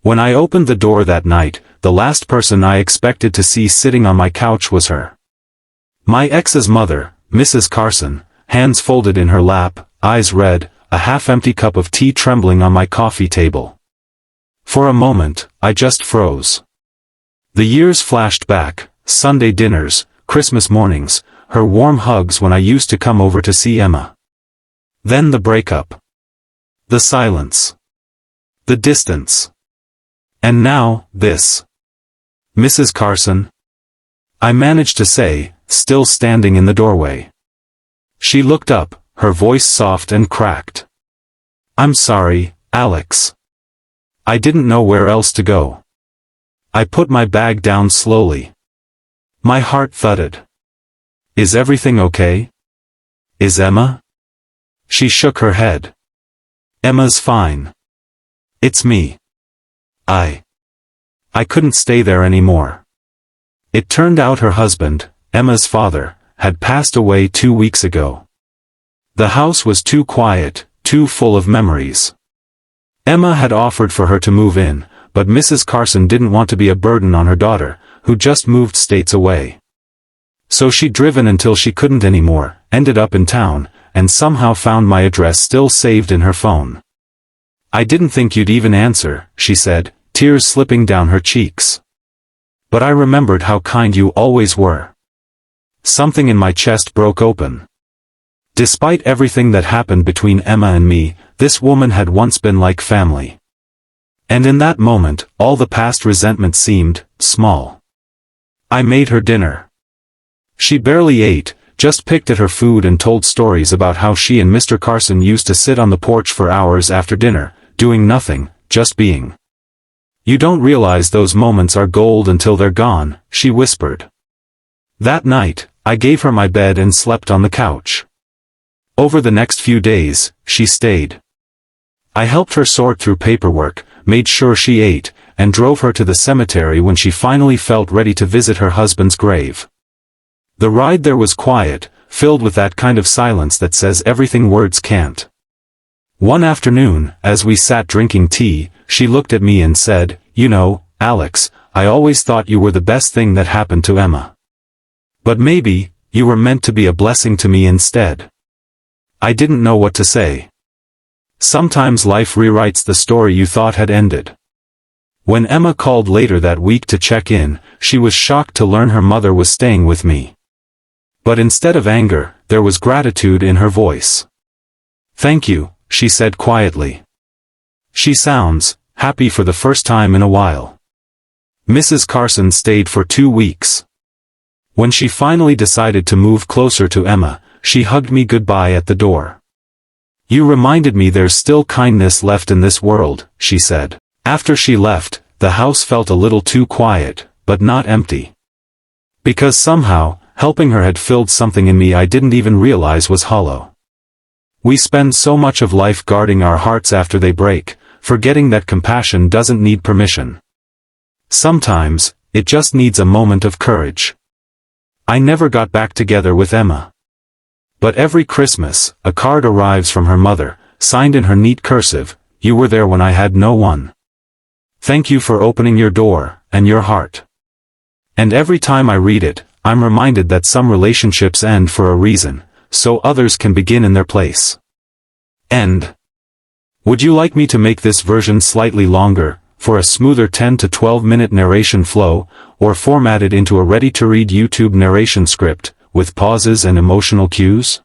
When I opened the door that night, the last person I expected to see sitting on my couch was her. My ex's mother, Mrs. Carson, hands folded in her lap, eyes red, a half-empty cup of tea trembling on my coffee table. For a moment, I just froze. The years flashed back, Sunday dinners, Christmas mornings, her warm hugs when I used to come over to see Emma. Then the breakup. The silence. The distance. And now, this. Mrs. Carson? I managed to say, still standing in the doorway. She looked up, her voice soft and cracked. I'm sorry, Alex. I didn't know where else to go. I put my bag down slowly. My heart thudded. Is everything okay? Is Emma? She shook her head. Emma's fine. It's me. I couldn't stay there anymore. It turned out her husband, Emma's father, had passed away 2 weeks ago. The house was too quiet, too full of memories. Emma had offered for her to move in, but Mrs. Carson didn't want to be a burden on her daughter, who just moved states away. So she'd driven until she couldn't anymore, ended up in town, and somehow found my address still saved in her phone. I didn't think you'd even answer, she said, tears slipping down her cheeks. But I remembered how kind you always were. Something in my chest broke open. Despite everything that happened between Emma and me, this woman had once been like family. And in that moment, all the past resentment seemed small. I made her dinner. She barely ate, just picked at her food and told stories about how she and Mr. Carson used to sit on the porch for hours after dinner, doing nothing, just being. You don't realize those moments are gold until they're gone, she whispered. That night, I gave her my bed and slept on the couch. Over the next few days, she stayed. I helped her sort through paperwork, made sure she ate, and drove her to the cemetery when she finally felt ready to visit her husband's grave. The ride there was quiet, filled with that kind of silence that says everything words can't. One afternoon, as we sat drinking tea, she looked at me and said, "You know, Alex, I always thought you were the best thing that happened to Emma. But maybe, you were meant to be a blessing to me instead." I didn't know what to say. Sometimes life rewrites the story you thought had ended. When Emma called later that week to check in, she was shocked to learn her mother was staying with me. But instead of anger, there was gratitude in her voice. "Thank you," she said quietly. "She sounds happy for the first time in a while." Mrs. Carson stayed for 2 weeks. When she finally decided to move closer to Emma, she hugged me goodbye at the door. "You reminded me there's still kindness left in this world," she said. After she left, the house felt a little too quiet, but not empty. Because somehow, helping her had filled something in me I didn't even realize was hollow. We spend so much of life guarding our hearts after they break, forgetting that compassion doesn't need permission. Sometimes, it just needs a moment of courage. I never got back together with Emma. But every Christmas, a card arrives from her mother, signed in her neat cursive, "You were there when I had no one. Thank you for opening your door, and your heart." And every time I read it, I'm reminded that some relationships end for a reason, so others can begin in their place. End. Would you like me to make this version slightly longer, for a smoother 10 to 12 minute narration flow, or format it into a ready-to-read YouTube narration script, with pauses and emotional cues?